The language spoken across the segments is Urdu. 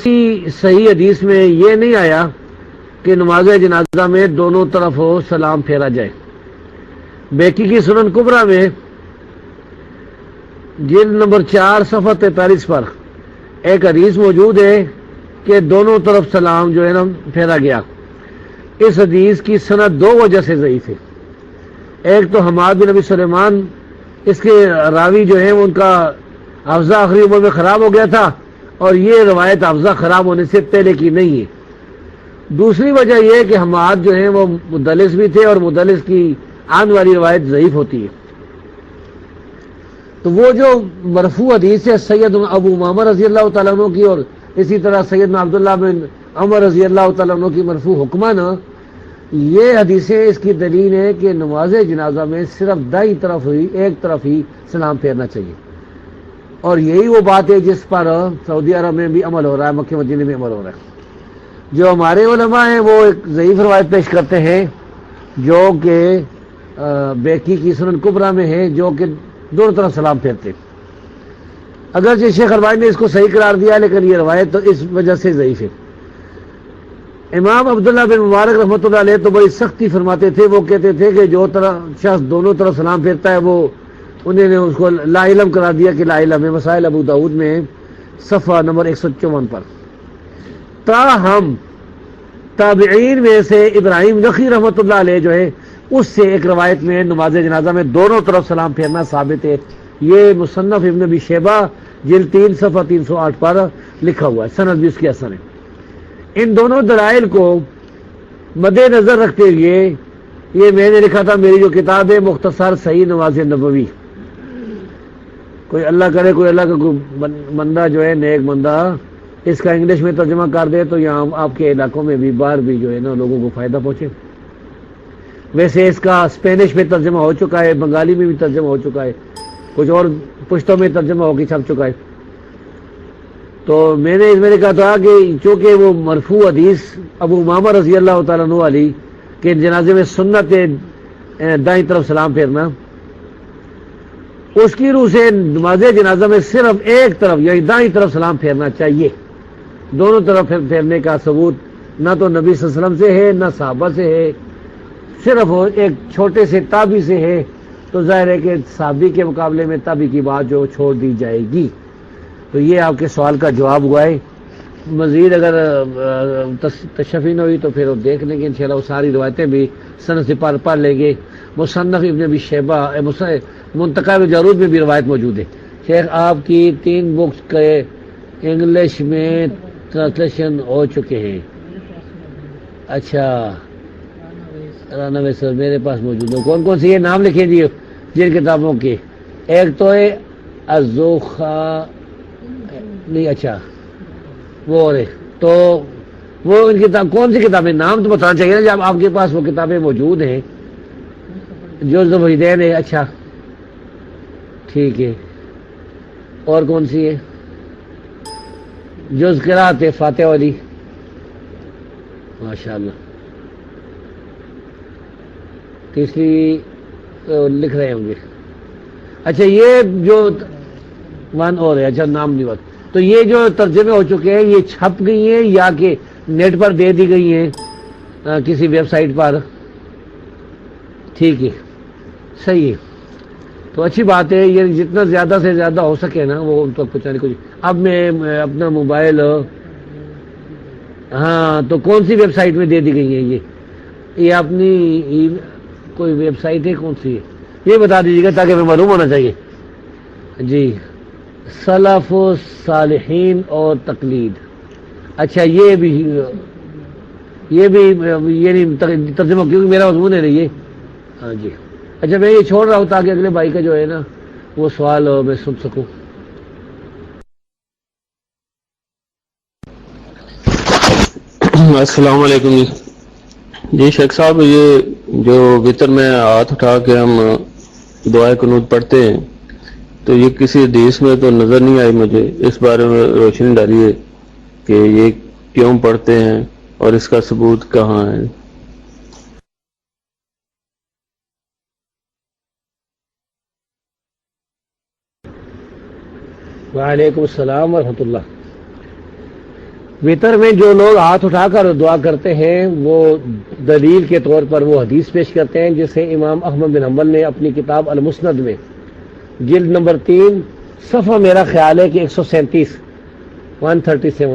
کسی صحیح حدیث میں یہ نہیں آیا کہ نماز جنازہ میں دونوں طرف سلام پھیرا جائے۔ بیکی کی سنن کبریٰ میں جلد نمبر 4 صفحہ 43 پر ایک حدیث موجود ہے کہ دونوں طرف سلام جو ہے نا پھیرا گیا۔ اس حدیث کی سند 2 وجہ سے ضعیف ہے۔ ایک تو حماد بن نبی سلیمان، اس کے راوی جو ہیں ان کا حافظہ آخری عمر میں خراب ہو گیا تھا، اور یہ روایت حافظہ خراب ہونے سے پہلے کی نہیں ہے۔ دوسری وجہ یہ کہ حماد جو ہیں وہ مدلس بھی تھے، اور مدلس کی آنے والی روایت ضعیف ہوتی ہے۔ تو وہ جو مرفوع حدیث ہے سید ابو امامہ رضی اللہ تعالیٰ عنہ کی، اور اسی طرح سیدنا عبداللہ بن عمر رضی اللہ تعالیٰ عنہ کی مرفوع حکمہ نا، یہ حدیثیں اس کی دلیل ہے کہ نماز جنازہ میں صرف دائیں طرف ہی ایک طرف ہی سلام پھیرنا چاہیے، اور یہی وہ بات ہے جس پر سعودی عرب میں بھی عمل ہو رہا ہے، مکہ مدینے میں عمل ہو رہا ہے۔ جو ہمارے علماء ہیں وہ ایک ضعیف روایت پیش کرتے ہیں جو کہ بیکی کی سنن کبریٰ میں ہے، جو کہ دونوں طرف سلام پھیرتے۔ اگرچہ شیخ البانی نے اس کو صحیح قرار دیا، لیکن یہ روایت تو اس وجہ سے ضعیف ہے۔ امام عبداللہ بن مبارک رحمۃ اللہ علیہ تو بڑی سختی فرماتے تھے، وہ کہتے تھے کہ جو شخص دونوں طرف سلام پھیرتا ہے وہ انہوں نے اس کو لا علم قرار دیا کہ لا علم ہے، مسائل ابو داؤد میں صفحہ نمبر 154 پر۔ تاہم تابعین میں سے ابراہیم نخعی رحمۃ اللہ علیہ جو ہے اس سے ایک روایت میں نماز جنازہ میں دونوں طرف سلام پھیرنا ثابت ہے۔ یہ مصنف ابن ابی شیبہ جلد 3 صفحہ 308 پر لکھا ہوا ہے، سند بھی اس کی حسن ہے۔ ان دونوں دلائل کو مد نظر رکھتے ہوئے یہ میں نے لکھا تھا میری جو کتاب ہے مختصر صحیح نماز نبوی، کوئی اللہ کرے کوئی اللہ کا کوئی بندہ جو ہے نیک بندہ اس کا انگلش میں ترجمہ کر دے تو یہاں آپ کے علاقوں میں بھی باہر بھی جو ہے نا لوگوں کو فائدہ پہنچے۔ ویسے اس کا اسپینش میں ترجمہ ہو چکا ہے، بنگالی میں بھی ترجمہ ہو چکا ہے، کچھ اور پشتوں میں ترجمہ ہو کے چھپ چکا ہے۔ تو میں نے کہا تھا کہ چونکہ وہ مرفوع حدیث ابو امامہ رضی اللہ تعالیٰ عنہ والی کہ جنازے میں سنت ہے دائیں طرف سلام پھیرنا، اس کی روح سے نماز جنازہ میں صرف ایک طرف یعنی دائیں طرف سلام پھیرنا چاہیے۔ دونوں طرف پھیرنے کا ثبوت نہ تو نبی صلی اللہ علیہ وسلم سے ہے نہ صحابہ سے ہے، صرف ایک چھوٹے سے تابعی سے ہے، تو ظاہر ہے کہ صحابی کے مقابلے میں تابعی کی بات جو چھوڑ دی جائے گی۔ تو یہ آپ کے سوال کا جواب ہوا ہے۔ مزید اگر تشفی نہ ہوئی تو پھر دیکھ لیں گے انشاءاللہ، وہ ساری روایتیں بھی سند سے پڑھ لیں گے۔ مصنف ابن ابی شیبہ منتقى الجارود میں بھی روایت موجود ہے۔ شیخ آپ کی 3 بکس کے انگلش میں ٹرانسلیشن ہو چکے ہیں؟ اچھا رانا سر میرے پاس موجود ہے۔ کون کون سی یہ نام لکھیں جی جن کتابوں کے؟ ایک تو ہے الزوخا نہیں، اچھا وہ اور ہے تو وہ ان کتاب کون سی کتابیں نام تو بتانا چاہیے نا جب آپ کے پاس وہ کتابیں موجود ہیں۔ جوز الوالدین ہے، اچھا ٹھیک ہے، اور کون سی ہے؟ جوز قرات ہے فاتحہ والی، ماشاءاللہ۔ تیسری لکھ رہے ہوں گے، اچھا یہ جو ون اور ہے، اچھا نام نہیں بات۔ تو یہ جو ترجمے ہو چکے ہیں یہ چھپ گئی ہیں یا کہ نیٹ پر دے دی گئی ہیں کسی ویب سائٹ پر؟ ٹھیک ہے، صحیح ہے، تو اچھی بات ہے۔ یہ جتنا زیادہ سے زیادہ ہو سکے نا وہ ان تک پہنچانے کو۔ اب میں اپنا موبائل، ہاں تو کون سی ویب سائٹ میں دے دی گئی ہیں یہ اپنی کوئی ویب سائٹ ہے کون سی ہے یہ بتا دیجیے گا تاکہ میں معلوم ہونا چاہیے جی۔ سلف و صالحین اور تقلید، اچھا یہ بھی نہیں ترجمہ کیونکہ میرا مضمون ہے نا یہ، ہاں جی اچھا میں یہ چھوڑ رہا ہوں تاکہ اگلے بھائی کا جو ہے نا وہ سوال میں سن سکوں۔ السلام علیکم جی شیخ صاحب، یہ جو وطر میں ہاتھ اٹھا کے ہم دعائے قنوت پڑھتے ہیں تو یہ کسی حدیث میں تو نظر نہیں آئی مجھے، اس بارے میں روشنی ڈالیے کہ یہ کیوں پڑھتے ہیں اور اس کا ثبوت کہاں ہے؟ وعلیکم السلام ورحمۃ اللہ۔ وطر میں جو لوگ ہاتھ اٹھا کر دعا کرتے ہیں وہ دلیل کے طور پر وہ حدیث پیش کرتے ہیں جسے امام احمد بن حنبل نے اپنی کتاب المسند میں جلد نمبر 3 صفحہ میرا خیال ہے کہ 137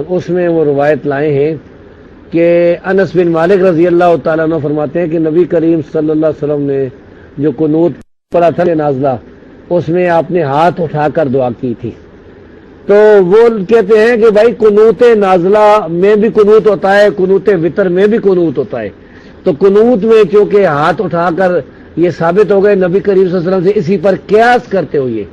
اس میں وہ روایت لائے ہیں کہ انس بن مالک رضی اللہ تعالیٰ عنہ فرماتے ہیں کہ نبی کریم صلی اللہ علیہ وسلم نے جو قنوت پڑھا تھا نازلہ اس میں آپ نے ہاتھ اٹھا کر دعا کی تھی. تو وہ کہتے ہیں کہ بھائی قنوت نازلہ میں بھی قنوت ہوتا ہے, قنوت وطر میں بھی قنوت ہوتا ہے. تو قنوت میں چونکہ ہاتھ اٹھا کر یہ ثابت ہو گئے نبی کریم صلی اللہ علیہ وسلم سے, اسی پر قیاس کرتے ہوئے,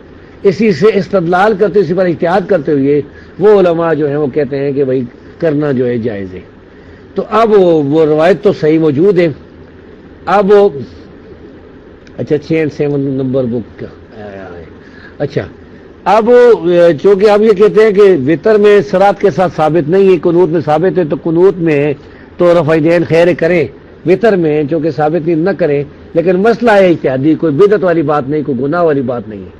اسی سے استدلال کرتے اسی پر احتیاط کرتے ہوئے وہ علماء جو ہیں وہ کہتے ہیں کہ بھائی کرنا جو ہے جائز ہے. تو اب وہ روایت تو صحیح موجود ہے. اب اچھا 7 نمبر بک کا اچھا اب چونکہ اب یہ کہتے ہیں کہ وطر میں صراط کے ساتھ ثابت نہیں ہے, قنوت میں ثابت ہے, تو قنوت میں تو رفع دین خیر کریں, وطر میں چونکہ ثابت نہیں نہ کریں. لیکن مسئلہ ہے اجتہادی, کوئی بدعت والی بات نہیں, کوئی گناہ والی بات نہیں ہے.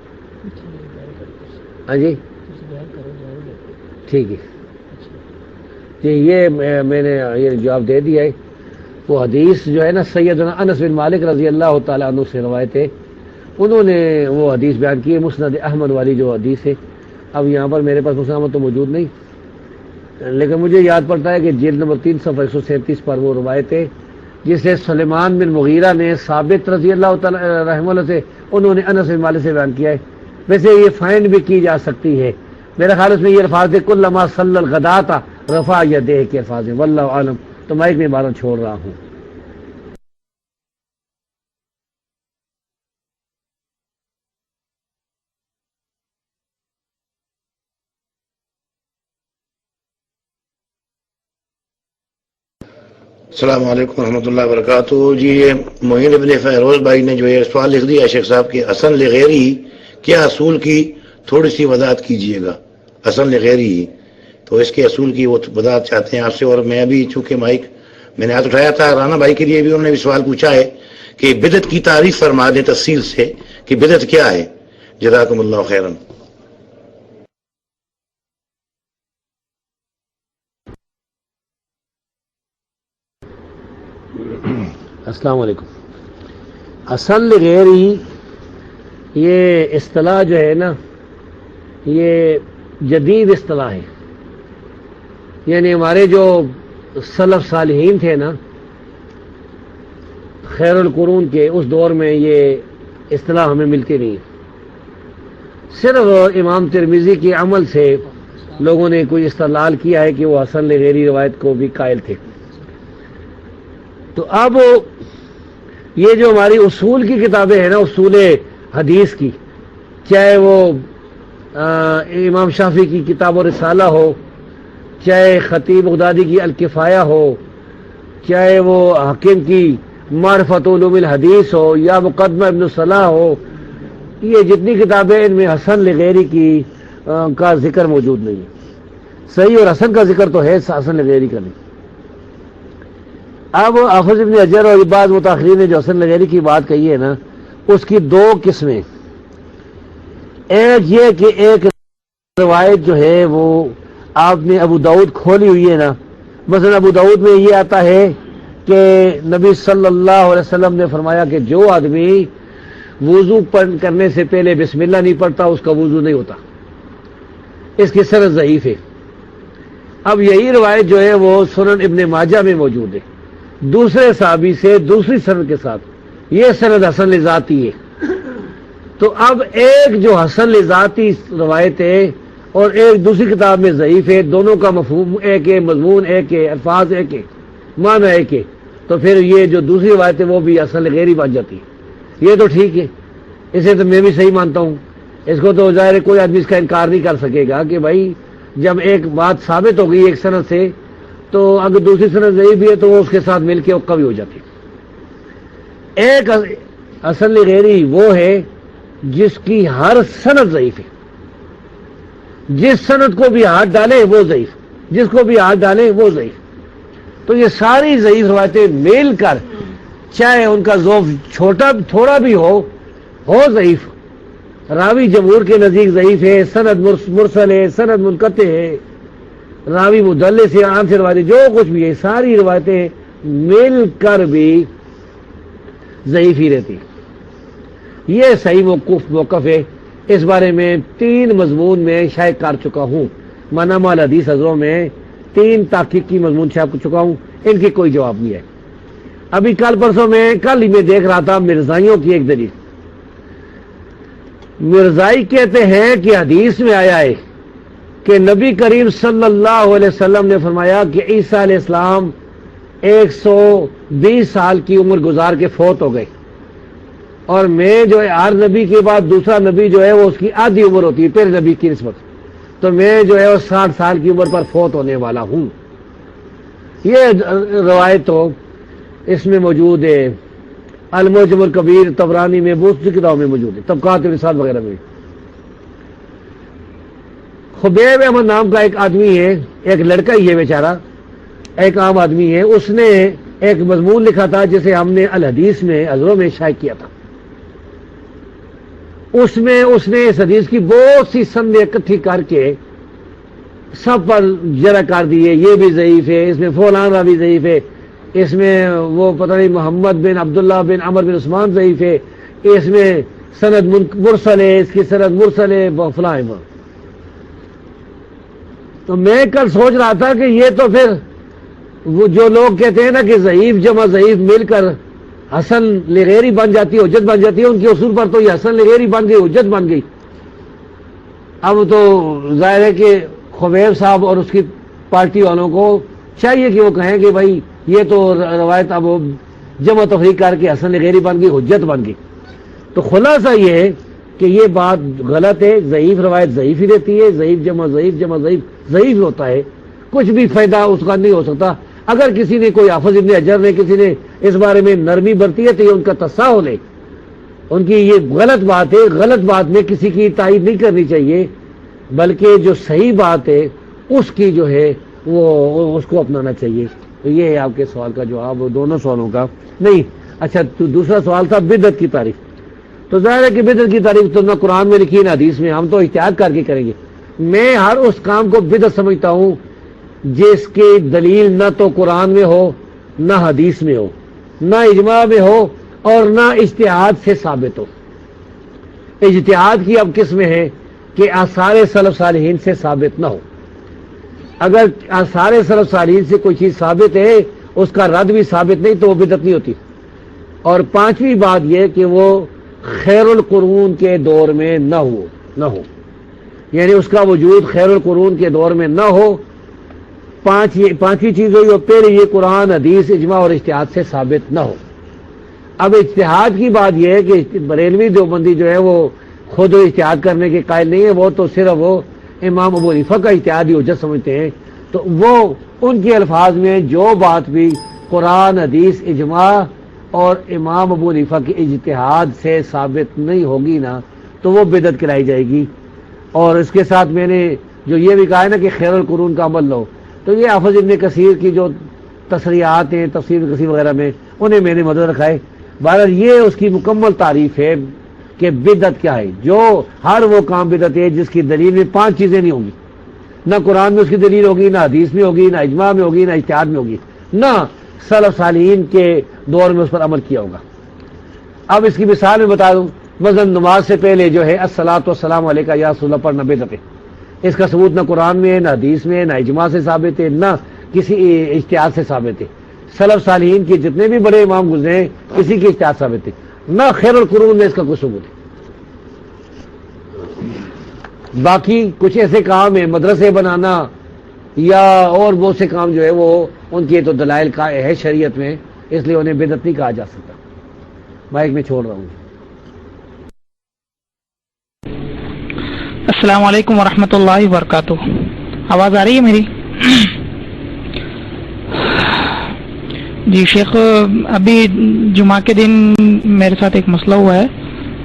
ہاں جی ٹھیک ہے جی, یہ میں نے یہ جواب دے دیا ہے. وہ حدیث جو ہے نا سیدنا انس بن مالک رضی اللہ تعالیٰ عنہ سے روایت ہے, انہوں نے وہ حدیث بیان کی ہے مسند احمد والی جو حدیث ہے. اب یہاں پر میرے پاس مسند تو موجود نہیں, لیکن مجھے یاد پڑتا ہے کہ جلد نمبر 3 صفحہ 137 پر وہ روایت ہے جسے سلیمان بن مغیرہ نے ثابت رضی اللہ تعالیٰ رحمہ اللہ سے, انہوں نے انس بن مالک سے بیان کیا ہے. ویسے یہ فائنڈ بھی کی جا سکتی ہے, میرا خیال اس میں یہ الفاظ ہے کلما صلی الغداۃ رفع یدیہ کے الفاظ ہیں. واللہ عالم. تو مائک میں بارہ چھوڑ رہا ہوں. السلام علیکم ورحمۃ اللہ وبرکاتہ. جی یہ معین ابن فیروز بھائی نے جو یہ سوال لکھ دیا شیخ صاحب کے حسن لغیری کیا اصول کی تھوڑی سی وضاحت کیجئے گا. حسن لغیری تو اس کے اصول کی وہ وضاحت چاہتے ہیں آپ سے. اور میں ابھی چونکہ مائک میں نے ہاتھ اٹھایا تھا, رانا بھائی کے لیے بھی انہوں نے بھی سوال پوچھا ہے کہ بدعت کی تعریف فرما دیں تفصیل سے کہ بدعت کیا ہے. جزاکم اللہ خیرا. السلام علیکم. حسن لغیری یہ اصطلاح جو ہے نا یہ جدید اصطلاح ہے. یعنی ہمارے جو سلف صالحین تھے نا خیر القرون کے, اس دور میں یہ اصطلاح ہمیں ملتی نہیں. صرف امام ترمذی کے عمل سے لوگوں نے کوئی استدلال کیا ہے کہ وہ حسن لغیری روایت کو بھی قائل تھے. تو اب یہ جو ہماری اصول کی کتابیں ہیں نا, اصول حدیث کی, چاہے وہ امام شافعی کی کتاب و رسالہ ہو, چاہے خطیب بغدادی کی الکفایہ ہو, چاہے وہ حاکم کی معرفت علوم الحدیث ہو, یا مقدمہ ابن صلاح ہو, یہ جتنی کتابیں ان میں حسن لغیری کی کا ذکر موجود نہیں ہے. صحیح اور حسن کا ذکر تو ہے, حسن لغیری کا نہیں. اب حافظ ابن حجر اور بعض متاخرین نے جو حسن لغیری کی بات کہی ہے نا, اس کی 2 قسمیں. ایک یہ کہ ایک روایت جو ہے وہ آپ نے ابو داؤد کھولی ہوئی ہے نا, مثلا ابو داؤد میں یہ آتا ہے کہ نبی صلی اللہ علیہ وسلم نے فرمایا کہ جو آدمی وضو کرنے سے پہلے بسم اللہ نہیں پڑھتا اس کا وضو نہیں ہوتا. اس کی سند ضعیف ہے. اب یہی روایت جو ہے وہ سنن ابن ماجہ میں موجود ہے دوسرے صحابی سے دوسری سند کے ساتھ, یہ سند حسن لذاتی ہے. تو اب ایک جو حسن لذاتی روایت ہے اور ایک دوسری کتاب میں ضعیف ہے, دونوں کا مفہوم ایک ہے, مضمون ایک ہے, الفاظ ایک ہے, معنی ایک ہے, تو پھر یہ جو دوسری روایت ہے وہ بھی حسن لغیری بن جاتی ہے. یہ تو ٹھیک ہے, اسے تو میں بھی صحیح مانتا ہوں. اس کو تو ظاہر ہے کوئی آدمی اس کا انکار نہیں کر سکے گا کہ بھائی جب ایک بات ثابت ہو گئی ایک سند سے, تو اگر دوسری سند ضعیف بھی ہے تو وہ اس کے ساتھ مل کے قوی ہو جاتی. ایک حسن لغیری وہ ہے جس کی ہر سند ضعیف ہے, جس سند کو بھی ہاتھ ڈالے وہ ضعیف, جس کو بھی ہاتھ ڈالے وہ ضعیف. تو یہ ساری ضعیف روایتیں مل کر, چاہے ان کا ذوف چھوٹا تھوڑا بھی ہو ضعیف, راوی جمہور کے نزدیک ضعیف ہے, سند مرسل ہے, سند منقطع ہے, راوی مدلس ہے، عام سے روایتیں جو کچھ بھی ہے، ساری روایتیں مل کر بھی ضعیف ہی رہتی. یہ صحیح موقف ہے. اس بارے میں 3 مضمون میں شائع کر چکا ہوں. منامہ الحدیث حضروں میں 3 تحقیقی مضمون شائع کر چکا ہوں، ان کی کوئی جواب نہیں ہے. ابھی کل ہی میں دیکھ رہا تھا مرزائیوں کی ایک دلیل. مرزائی کہتے ہیں کہ حدیث میں آیا ہے کہ نبی کریم صلی اللہ علیہ وسلم نے فرمایا کہ عیسیٰ علیہ السلام 120 سال کی عمر گزار کے فوت ہو گئے، اور میں جو ہے ہر نبی کے بعد دوسرا نبی جو ہے وہ اس کی آدھی عمر ہوتی ہے پہلے نبی کی نسبت، تو میں جو ہے وہ 60 سال کی عمر پر فوت ہونے والا ہوں. یہ روایت تو اس میں موجود ہے، المعجم الکبیر طبرانی میں، بہت سی کتابوں میں موجود ہے، طبقات الرسال وغیرہ میں. خبیب احمد نام کا ایک آدمی ہے، ایک لڑکا ہی ہے بیچارہ، ایک عام آدمی ہے، اس نے ایک مضمون لکھا تھا جسے ہم نے الحدیث میں حضروں میں شائع کیا تھا. اس میں اس نے اس حدیث کی بہت سی سندیں اکٹھی کر کے سب پر جرح کر دی ہے. یہ بھی ضعیف ہے، اس میں فلان راوی ضعیف ہے، اس میں وہ پتہ نہیں محمد بن عبداللہ بن عمر بن عثمان ضعیف ہے، اس میں سند مرسل ہے، اس کی سند مرسل ہے، فلاں. تو میں کل سوچ رہا تھا کہ یہ تو پھر وہ جو لوگ کہتے ہیں نا کہ ضعیف جمع ضعیف مل کر حسن لغیری بن جاتی ہے، حجت بن جاتی ہے، ان کے اصول پر تو یہ حسن لغیری بن گئی، حجت بن گئی. اب تو ظاہر ہے کہ خبیب صاحب اور اس کی پارٹی والوں کو چاہیے کہ وہ کہیں کہ بھائی یہ تو روایت اب جمع تفریق کر کے حسن لغیری بن گئی، حجت بن گئی. تو خلاصہ یہ ہے کہ یہ بات غلط ہے. ضعیف روایت ضعیف ہی رہتی ہے، ضعیف جمع ضعیف ہوتا ہے، کچھ بھی فائدہ اس کا نہیں ہو سکتا. اگر کسی نے کوئی حافظ ابن حجر نے کسی نے اس بارے میں نرمی برتی ہے تو یہ ان کا تساہل ہے، ان کی یہ غلط بات ہے. غلط بات میں کسی کی تائید نہیں کرنی چاہیے، بلکہ جو صحیح بات ہے اس کی جو ہے وہ اس کو اپنانا چاہیے. تو یہ ہے آپ کے سوال کا جواب، دونوں سوالوں کا. نہیں اچھا، تو دوسرا سوال تھا بدعت کی تعریف. تو ظاہر ہے کہ بدعت کی تعریف تو نہ قرآن میں لکھی نہ حدیث میں، ہم تو احتیاط کر کے کریں گے. میں ہر اس کام کو بدعت سمجھتا ہوں جس کی دلیل نہ تو قرآن میں ہو، نہ حدیث میں ہو، نہ اجماع میں ہو، اور نہ اجتہاد سے ثابت ہو. اجتہاد کی اب قسمیں ہیں کہ آثار سلف صالحین سے ثابت نہ ہو. اگر آثار سلف صالحین سے کوئی چیز ثابت ہے، اس کا رد بھی ثابت نہیں، تو وہ بدعت نہیں ہوتی. اور 5ویں بات یہ کہ وہ خیر القرون کے دور میں نہ ہو، یعنی اس کا وجود خیر القرون کے دور میں نہ ہو. 5ویں چیز ہوئی، اور پہلے یہ قرآن حدیث اجماع اور اجتہاد سے ثابت نہ ہو. اب اجتہاد کی بات یہ ہے کہ بریلوی دیوبندی جو ہے وہ خود اجتہاد کرنے کے قائل نہیں ہے، وہ تو صرف وہ امام ابو حنیفہ کا اجتہادی حجت سمجھتے ہیں. تو وہ ان کے الفاظ میں جو بات بھی قرآن حدیث اجماع اور امام ابو حنیفہ کے اجتہاد سے ثابت نہیں ہوگی نا، تو وہ بدعت کہلائی جائے گی. اور اس کے ساتھ میں نے جو یہ بھی کہا ہے نا کہ خیر القرون کا عمل لو، تو یہ حافظ ابن کثیر کی جو تصریحات ہیں تفسیر کثیر وغیرہ میں، انہیں میں نے مدد رکھا ہے. بہرحال یہ اس کی مکمل تعریف ہے کہ بدعت کیا ہے. جو ہر وہ کام بدعت ہے جس کی دلیل میں 5 چیزیں نہیں ہوں گی، نہ قرآن میں اس کی دلیل ہوگی، نہ حدیث میں ہوگی، نہ اجماع میں ہوگی، نہ اجتہاد میں ہوگی، نہ سلف صالحین کے دور میں اس پر عمل کیا ہوگا. اب اس کی مثال میں بتا دوں، مثلا نماز سے پہلے جو ہے الصلاۃ والسلام علیکہ یا رسول اللہ پڑھنا بدعت ہے. اس کا ثبوت نہ قرآن میں ہے، نہ حدیث میں، نہ اجماع سے ثابت ہے، نہ کسی اجتہاد سے ثابت ہے. سلف صالحین کے جتنے بھی بڑے امام گزرے ہیں کسی کی اجتہاد ثابت ہے، نہ خیر القرون میں اس کا کوئی ثبوت ہے. باقی کچھ ایسے کام ہیں مدرسے بنانا یا اور بہت سے کام جو ہے وہ ان کے تو دلائل کا ہے شریعت میں، اس لیے انہیں بدعت نہیں کہا جا سکتا. مائک میں چھوڑ رہا ہوں. السلام علیکم ورحمۃ اللہ وبرکاتہ. آواز آ رہی ہے میری؟ جی شیخ، ابھی جمعہ کے دن میرے ساتھ ایک مسئلہ ہوا ہے،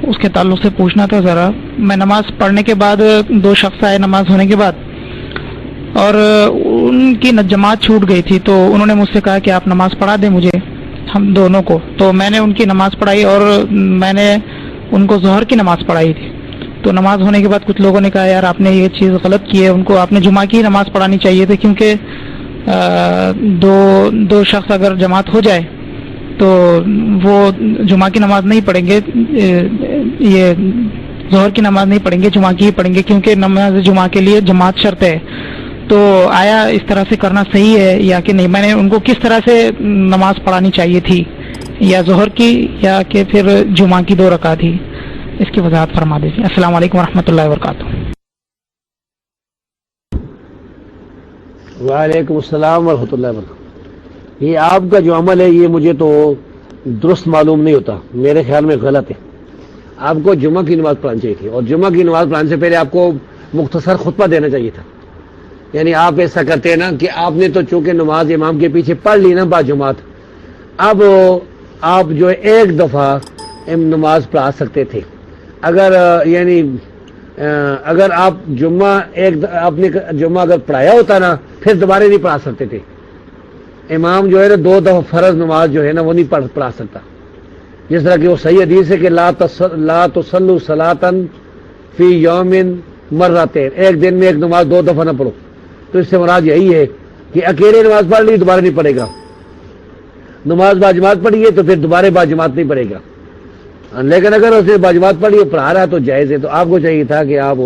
اس کے تعلق سے پوچھنا تھا ذرا. میں نماز پڑھنے کے بعد 2 شخص آئے نماز ہونے کے بعد، اور ان کی جماعت چھوٹ گئی تھی، تو انہوں نے مجھ سے کہا کہ آپ نماز پڑھا دیں مجھے، ہم دونوں کو. تو میں نے ان کی نماز پڑھائی، اور میں نے ان کو ظہر کی نماز پڑھائی تھی. تو نماز ہونے کے بعد کچھ لوگوں نے کہا یار آپ نے یہ چیز غلط کی ہے، ان کو آپ نے جمعہ کی نماز پڑھانی چاہیے تھی، کیونکہ دو شخص اگر جماعت ہو جائے تو وہ جمعہ کی نماز نہیں پڑھیں گے، یہ ظہر کی نماز نہیں پڑھیں گے، جمعہ کی ہی پڑھیں گے، کیونکہ نماز جمعہ کے لیے جماعت شرط ہے۔ تو آیا اس طرح سے کرنا صحیح ہے یا کہ نہیں؟ میں نے ان کو کس طرح سے نماز پڑھانی چاہیے تھی، یا ظہر کی یا کہ پھر جمعہ کی 2 رکعت ہی؟ اس کی وضاحت فرما دیجیے۔ السلام علیکم ورحمۃ اللہ وبرکاتہ۔ وعلیکم السلام ورحمۃ اللہ وبرکاتہ۔ یہ آپ کا جو عمل ہے یہ مجھے تو درست معلوم نہیں ہوتا، میرے خیال میں غلط ہے۔ آپ کو جمعہ کی نماز پڑھانی چاہیے تھی، اور جمعہ کی نماز پڑھانے سے پہلے آپ کو مختصر خطبہ دینا چاہیے تھا۔ یعنی آپ ایسا کرتے ہیں نا کہ آپ نے تو چونکہ نماز امام کے پیچھے پڑھ لی نا با جماعت، اب آپ جو ایک دفعہ نماز پڑھا سکتے تھے۔ اگر آپ آپ نے جمعہ اگر پڑھایا ہوتا نا، پھر دوبارہ نہیں پڑھا سکتے تھے۔ امام جو ہے نا 2 دفعہ فرض نماز جو ہے نا وہ نہیں پڑھا سکتا، جس طرح کہ وہ صحیح حدیث ہے کہ لا تصلوا صلاۃ فی یوم مرتين، ایک دن میں ایک نماز 2 دفعہ نہ پڑھو۔ تو اس سے مراد یہی ہے کہ اکیلے نماز پڑھ لی دوبارہ نہیں پڑھے گا، نماز باجماعت پڑھی ہے تو پھر دوبارہ باجماعت نہیں پڑھے گا۔ لیکن اگر اسے باجماعت پڑھی پڑھا رہا ہے تو جائز ہے۔ تو آپ کو چاہیے تھا کہ آپ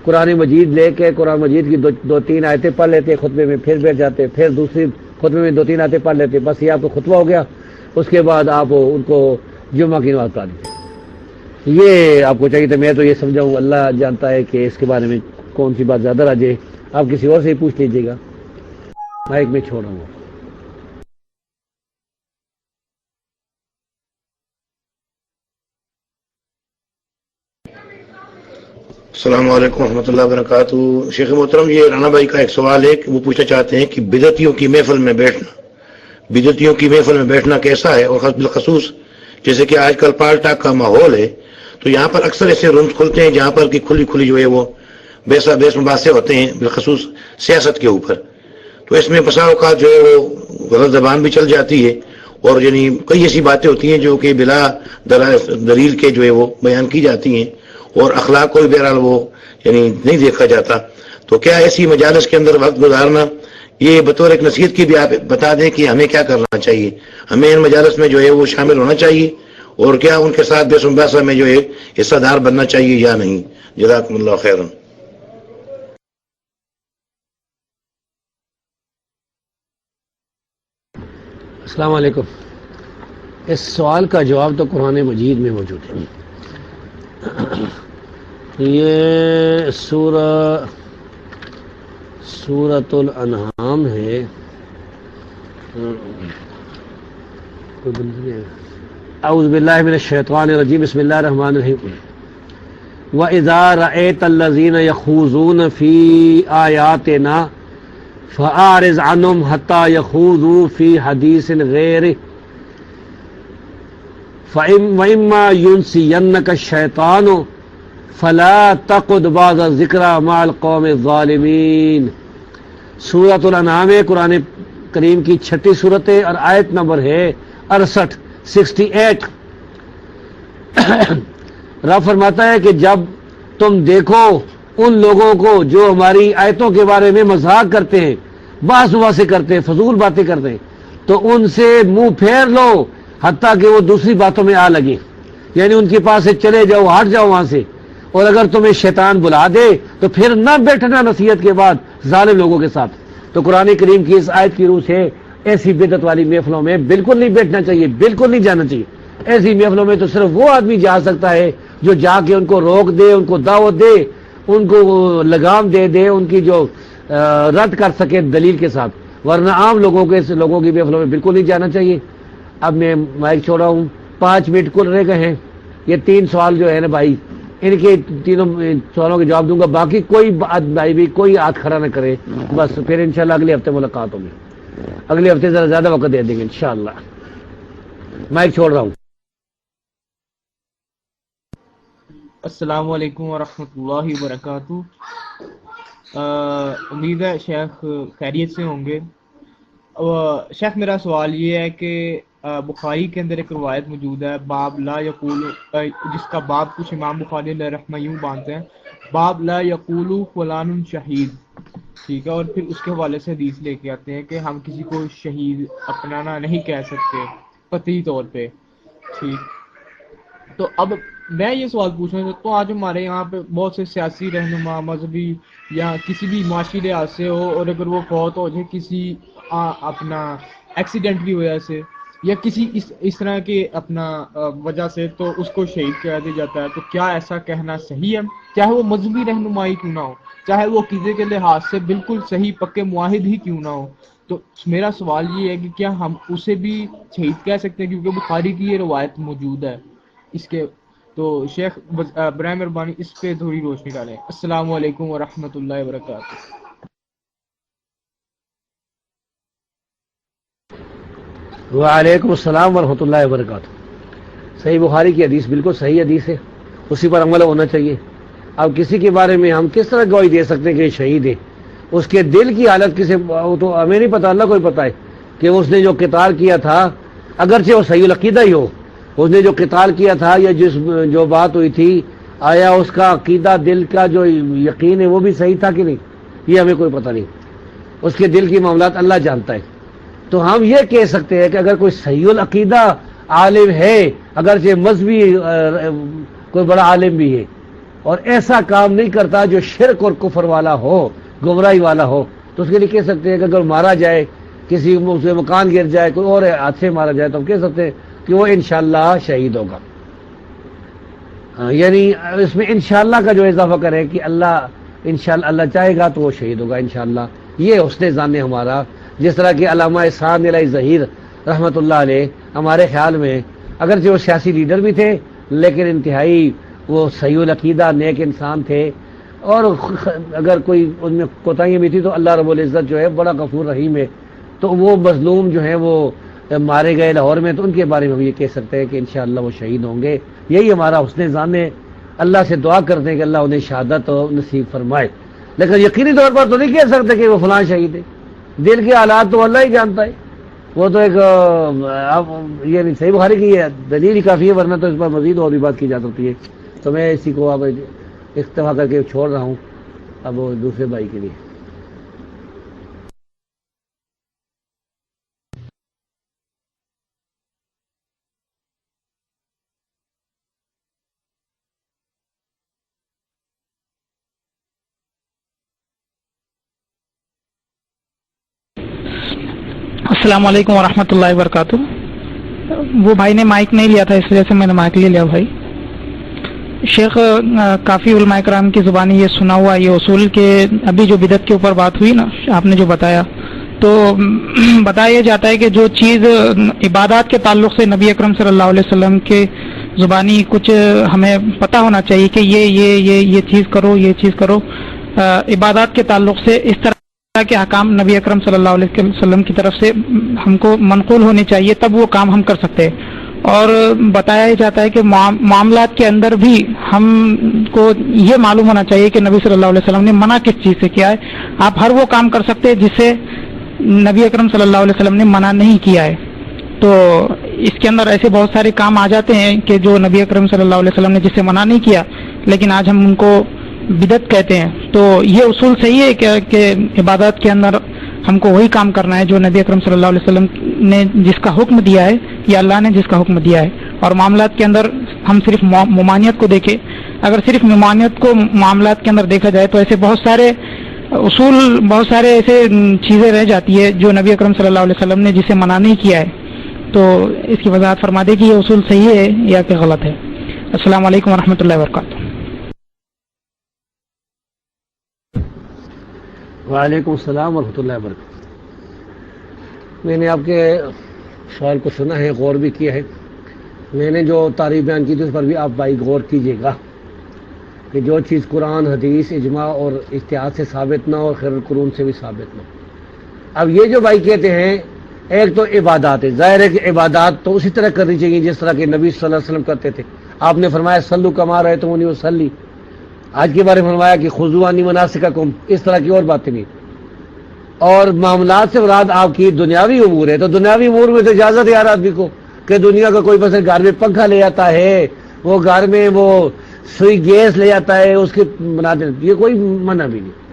قرآن مجید لے کے قرآن مجید کی 2-3 آیتیں پڑھ لیتے خطبے میں، پھر بیٹھ جاتے، پھر دوسری خطبے میں 2-3 آیتیں پڑھ لیتے، بس یہ آپ کو خطبہ ہو گیا۔ اس کے بعد آپ ان کو جمعہ کی نماز پڑھا دیتے، یہ آپ کو چاہیے تھا۔ میں تو یہ سمجھاؤں، اللہ جانتا ہے کہ اس کے بارے میں کون سی بات زیادہ راجے، آپ کسی اور سے ہی پوچھ لیجیے گا۔ مائک میں چھوڑ رہا ہوں۔ السلام علیکم ورحمۃ اللہ وبرکاتہ۔ شیخ محترم، یہ رانا بھائی کا ایک سوال ہے کہ وہ پوچھنا چاہتے ہیں کہ بدعتیوں کی محفل میں بیٹھنا کیسا ہے، اور بالخصوص جیسے کہ آج کل پال ٹاک کا ماحول ہے، تو یہاں پر اکثر ایسے رومز کھلتے ہیں جہاں پر کہ کھلی جو ہے وہ بیس مباحثے ہوتے ہیں، بالخصوص سیاست کے اوپر۔ تو اس میں بسا اوقات جو ہے وہ غلط زبان بھی چل جاتی ہے، اور یعنی کئی ایسی باتیں ہوتی ہیں جو کہ بلا دلیل کے جو ہے وہ بیان کی جاتی ہیں، اور اخلاق کو بھی بہرحال وہ یعنی نہیں دیکھا جاتا۔ تو کیا ایسی مجالس کے اندر وقت گزارنا، یہ بطور ایک نصیحت کی بھی آپ بتا دیں کہ ہمیں کیا کرنا چاہیے، ہمیں ان مجالس میں جو ہے وہ شامل ہونا چاہیے، اور کیا ان کے ساتھ بیس مباحثہ میں جو ہے حصہ دار بننا چاہیے یا نہیں؟ جزاکم اللہ خیرا۔ السلام علیکم۔ اس سوال کا جواب تو قرآن مجید میں موجود ہے۔ یہ سورۃ الانعام ہے، اعوذ باللہ من الشیطان الرجیم، بسم اللہ الرحمن الرحیم۔ وَإِذَا رَأَيْتَ الَّذِينَ يَخُوضُونَ فِي آيَاتِنَا فَأَعْرِضْ عَنْهُمْ حَتَّى يَخُوضُوا فِي حَدِيثٍ غَيْرِهِ وَإِمَّا يُنْسِيَنَّكَ الشَّيْطَانُ فَلَا تَقْعُدْ بَعْدَ الذِّكْرَىٰ مَعَ الْقَوْمِ الظَّالِمِينَ۔ سورۃ الانعام قرآن کریم کی 6 سورت ہے، اور آیت نمبر ہے 68۔ رب فرماتا ہے کہ جب تم دیکھو ان لوگوں کو جو ہماری آیتوں کے بارے میں مذاق کرتے ہیں، بحث سے کرتے ہیں، فضول باتیں کرتے ہیں، تو ان سے منہ پھیر لو حتیٰ کہ وہ دوسری باتوں میں آ لگے، یعنی ان کے پاس سے چلے جاؤ، ہٹ جاؤ وہاں سے۔ اور اگر تمہیں شیطان بلا دے تو پھر نہ بیٹھنا نصیحت کے بعد ظالم لوگوں کے ساتھ۔ تو قرآن کریم کی اس آیت کی روح سے ایسی بدعت والی محفلوں میں بالکل نہیں بیٹھنا چاہیے، بالکل نہیں جانا چاہیے۔ ایسی محفلوں میں تو صرف وہ آدمی جا سکتا ہے جو جا کے ان کو روک دے، ان کو دعوت دے، ان کو لگام دے ان کی جو رد کر سکے دلیل کے ساتھ، ورنہ عام لوگوں کی محفلوں میں بالکل نہیں جانا چاہیے۔ اب میں مائک چھوڑا ہوں، 5 منٹ کل رہ گئے ہیں۔ یہ 3 سوال جو ہے نا بھائی، ان کے تینوں سوالوں کے جواب دوں گا، باقی کوئی بھائی بھی کوئی ہاتھ کھڑا نہ کرے، بس پھر انشاءاللہ اگلے ہفتے ملاقات ہوگی، اگلے ہفتے ذرا زیادہ وقت دے دیں گے انشاءاللہ۔ مائک چھوڑ رہا ہوں۔ السلام علیکم ورحمۃ اللہ وبرکاتہ۔ امید ہے شیخ خیریت سے ہوں گے۔ شیخ میرا سوال یہ ہے کہ بخاری کے اندر ایک روایت موجود ہے، باب لا یقول، جس کا باب کچھ امام بخاری علیہ رحمہ یوں باندھتے ہیں، باب لا یقول فلان شہید، ٹھیک ہے، اور پھر اس کے حوالے سے حدیث لے کے آتے ہیں کہ ہم کسی کو شہید اپنانا نہیں کہہ سکتے قطعی طور پہ، ٹھیک۔ تو اب میں یہ سوال پوچھنا چاہتا ہوں، آج ہمارے یہاں پہ بہت سے سیاسی رہنما، مذہبی یا کسی بھی معاشی لحاظ سے ہو، اور اگر وہ فوت ہو جائے کسی اپنا ایکسیڈنٹ کی وجہ سے یا کسی اس طرح کے اپنا وجہ سے، تو اس کو شہید کہہ دیا جاتا ہے، تو کیا ایسا کہنا صحیح ہے؟ چاہے وہ مذہبی رہنمائی کیوں نہ ہو، چاہے وہ عقیدے کے لحاظ سے بالکل صحیح پکے معاہد ہی کیوں نہ ہو، تو میرا سوال یہ ہے کہ کیا ہم اسے بھی شہید کہہ سکتے ہیں؟ کیونکہ بخاری کی یہ روایت موجود ہے اس کے، تو شیخ برائے مہربانی اس پہ تھوڑی روشنی ڈالیں۔ السلام علیکم ورحمۃ اللہ وبرکاتہ۔ وعلیکم السلام ورحمۃ اللہ وبرکاتہ۔ صحیح بخاری کی حدیث بالکل صحیح حدیث ہے، اسی پر عمل ہونا چاہیے۔ اب کسی کے بارے میں ہم کس طرح گواہی دے سکتے ہیں کہ یہ شہید ہے؟ اس کے دل کی حالت کسے، وہ تو ہمیں نہیں پتا، اللہ کو ہی پتا ہے کہ اس نے جو قتال کیا تھا، اگرچہ وہ صحیح العقیدہ ہی ہو، اس نے جو قتال کیا تھا یا جو بات ہوئی تھی، آیا اس کا عقیدہ، دل کا جو یقین ہے وہ بھی صحیح تھا کہ نہیں، یہ ہمیں کوئی پتہ نہیں، اس کے دل کی معاملات اللہ جانتا ہے۔ تو ہم یہ کہہ سکتے ہیں کہ اگر کوئی صحیح العقیدہ عالم ہے، اگرچہ مذہبی کوئی بڑا عالم بھی ہے، اور ایسا کام نہیں کرتا جو شرک اور کفر والا ہو، گمراہی والا ہو، تو اس کے لیے کہہ سکتے ہیں کہ اگر مارا جائے، کسی سے مکان گر جائے، کوئی اور ہاتھ سے مارا جائے، تو ہم کہہ سکتے ہیں کہ وہ انشاءاللہ شہید ہوگا۔ یعنی اس میں انشاءاللہ کا جو اضافہ کرے کہ اللہ انشاءاللہ اللہ چاہے گا تو وہ شہید ہوگا انشاءاللہ، یہ حسن ظن ہے ہمارا۔ جس طرح کہ علامہ احسان علیہ ظہیر رحمۃ اللہ علیہ ہمارے خیال میں اگرچہ وہ سیاسی لیڈر بھی تھے، لیکن انتہائی وہ صحیح العقیدہ نیک انسان تھے، اور اگر کوئی ان میں کوتاہیاں بھی تھی تو اللہ رب العزت جو ہے بڑا غفور رحیم ہے، تو وہ مظلوم جو ہیں وہ مارے گئے لاہور میں، تو ان کے بارے میں ہم یہ کہہ سکتے ہیں کہ انشاءاللہ وہ شہید ہوں گے۔ یہی ہمارا حسن ظن ہے، اللہ سے دعا کرتے ہیں کہ اللہ انہیں شہادت نصیب فرمائے، لیکن یقینی طور پر تو نہیں کہہ سکتے کہ وہ فلاں شہید ہے، دل کے حالات تو اللہ ہی جانتا ہے۔ وہ تو ایک یہ نہیں، صحیح بخاری کی یہ دلیل ہی کافی ہے، ورنہ تو اس پر مزید اور بھی بات کی جا سکتی ہے۔ تو میں اسی کو اب اکتفا کر کے چھوڑ رہا ہوں اب دوسرے بھائی کے لیے۔ السلام علیکم ورحمۃ اللہ وبرکاتہ۔ وہ بھائی نے مائک نہیں لیا تھا، اس وجہ سے میں نے مائک لے لیا۔ بھائی شیخ، کافی علماء کرام کی زبانی یہ سنا ہوا یہ اصول کہ ابھی جو بدعت کے اوپر بات ہوئی نا، آپ نے جو بتایا، تو بتایا جاتا ہے کہ جو چیز عبادات کے تعلق سے نبی اکرم صلی اللہ علیہ وسلم کے زبانی کچھ ہمیں پتہ ہونا چاہیے کہ یہ چیز کرو، یہ چیز کرو، عبادات کے تعلق سے اس طرح کہ احکام نبی اکرم صلی اللہ علیہ وسلم کی طرف سے ہم کو منقول ہونے چاہیے، تب وہ کام ہم کر سکتے ہیں۔ اور بتایا جاتا ہے کہ معاملات کے اندر بھی ہم کو یہ معلوم ہونا چاہیے کہ نبی صلی اللہ علیہ وسلم نے منع کس چیز سے کیا ہے۔ آپ ہر وہ کام کر سکتے ہیں جسے نبی اکرم صلی اللہ علیہ وسلم نے منع نہیں کیا ہے۔ تو اس کے اندر ایسے بہت سارے کام آ جاتے ہیں کہ جو نبی اکرم صلی اللہ علیہ وسلم نے جسے منع نہیں کیا، لیکن آج ہم ان کو بدعت کہتے ہیں۔ تو یہ اصول صحیح ہے کہ عبادات کے اندر ہم کو وہی کام کرنا ہے جو نبی اکرم صلی اللہ علیہ وسلم نے جس کا حکم دیا ہے یا اللہ نے جس کا حکم دیا ہے، اور معاملات کے اندر ہم صرف ممانعت کو دیکھیں۔ اگر صرف ممانعت کو معاملات کے اندر دیکھا جائے تو ایسے بہت سارے اصول، بہت سارے ایسے چیزیں رہ جاتی ہے جو نبی اکرم صلی اللہ علیہ وسلم نے جسے منع نہیں کیا ہے۔ تو اس کی وضاحت فرما دے کہ یہ اصول صحیح ہے یا کہ غلط ہے۔ السلام علیکم ورحمۃ اللہ وبرکاتہ۔ وعلیکم السلام ورحمۃ اللہ وبرکاتہ۔ میں نے آپ کے سوال کو سنا ہے، غور بھی کیا ہے۔ میں نے جو تعریف بیان کی تھی اس پر بھی آپ بھائی غور کیجیے گا کہ جو چیز قرآن، حدیث، اجماع اور اجتہاد سے ثابت نہ ہو، خیر القرون سے بھی ثابت نہ ہو۔ اب یہ جو بھائی کہتے ہیں، ایک تو عبادات ہے، ظاہر ہے کہ عبادات تو اسی طرح کرنی چاہیے جس طرح کہ نبی صلی اللہ علیہ وسلم کرتے تھے۔ آپ نے فرمایا صلو کما رأیتمونی اصلی، آج کے بارے میں فرمایا کہ خذوا عنی مناسککم، اس طرح کی اور باتیں نہیں۔ اور معاملات سے مراد آپ کی دنیاوی امور ہے، تو دنیاوی امور میں تو اجازت ہے ہر آدمی کو کہ دنیا کا کوئی مثلا گھر میں پنکھا لے آتا ہے، وہ گھر میں وہ سوئی گیس لے آتا ہے، اس کے بناتے، یہ کوئی منع بھی نہیں۔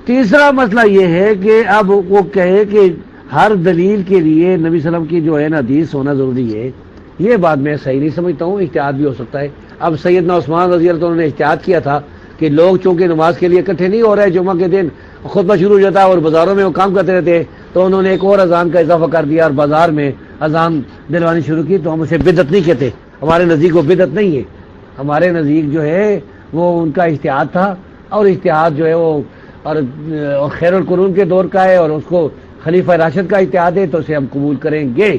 تیسرا مسئلہ یہ ہے کہ اب وہ کہے کہ ہر دلیل کے لیے نبی صلی اللہ علیہ وسلم کی جو ہے نا حدیث ہونا ضروری ہے، یہ بات میں صحیح نہیں سمجھتا ہوں، اجتہاد بھی ہو سکتا ہے۔ اب سیدنا عثمان رضی اللہ عنہ نے اجتہاد کیا تھا کہ لوگ چونکہ نماز کے لیے اکٹھے نہیں ہو رہے، جمعہ کے دن خطبہ شروع ہو جاتا ہے اور بازاروں میں وہ کام کرتے رہتے ہیں، تو انہوں نے ایک اور اذان کا اضافہ کر دیا اور بازار میں اذان دلوانی شروع کی، تو ہم اسے بدعت نہیں کہتے، ہمارے نزدیک وہ بدعت نہیں ہے، ہمارے نزدیک جو ہے وہ ان کا اجتہاد تھا، اور اجتہاد جو ہے وہ اور خیر القرون کے دور کا ہے، اور اس کو خلیفہ راشد کا اجتہاد ہے، تو اسے ہم قبول کریں گے۔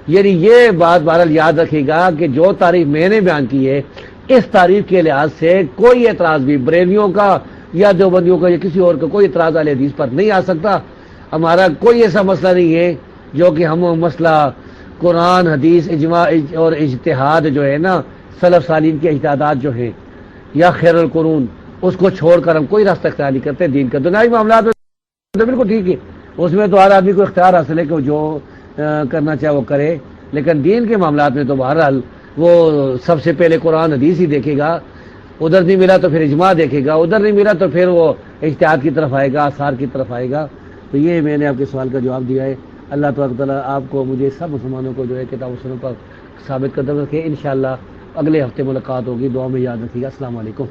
یعنی یہ بات بہرحال یاد رکھے گا کہ جو تعریف میں نے بیان کی ہے، اس تعریف کے لحاظ سے کوئی اعتراض بھی بریلویوں کا یا دیوبندیوں کا یا کسی اور کا کوئی اعتراض اہل حدیث پر نہیں آ سکتا۔ ہمارا کوئی ایسا مسئلہ نہیں ہے جو کہ ہم مسئلہ قرآن حدیث اجماع اور اجتہاد جو ہے نا، سلف صالحین کے اجتہادات جو ہیں یا خیر القرون، اس کو چھوڑ کر ہم کوئی راستہ اختیار نہیں کرتے دین کا۔ دنیاوی معاملات میں تو بالکل ٹھیک ہے، اس میں تو ہر آدمی کو اختیار حاصل ہے کہ وہ جو کرنا چاہے وہ کرے، لیکن دین کے معاملات میں تو بہرحال وہ سب سے پہلے قرآن حدیث ہی دیکھے گا، ادھر نہیں ملا تو پھر اجماع دیکھے گا، ادھر نہیں ملا تو پھر وہ اجتہاد کی طرف آئے گا، آثار کی طرف آئے گا۔ تو یہ میں نے آپ کے سوال کا جواب دیا ہے۔ اللہ تبارک تعالیٰ آپ کو مجھے سب مسلمانوں کو جو ہے کتاب و سنت پر ثابت قدم رکھے۔ انشاءاللہ اگلے ہفتے ملاقات ہوگی، دعا میں یاد رکھیے گا۔ السلام علیکم۔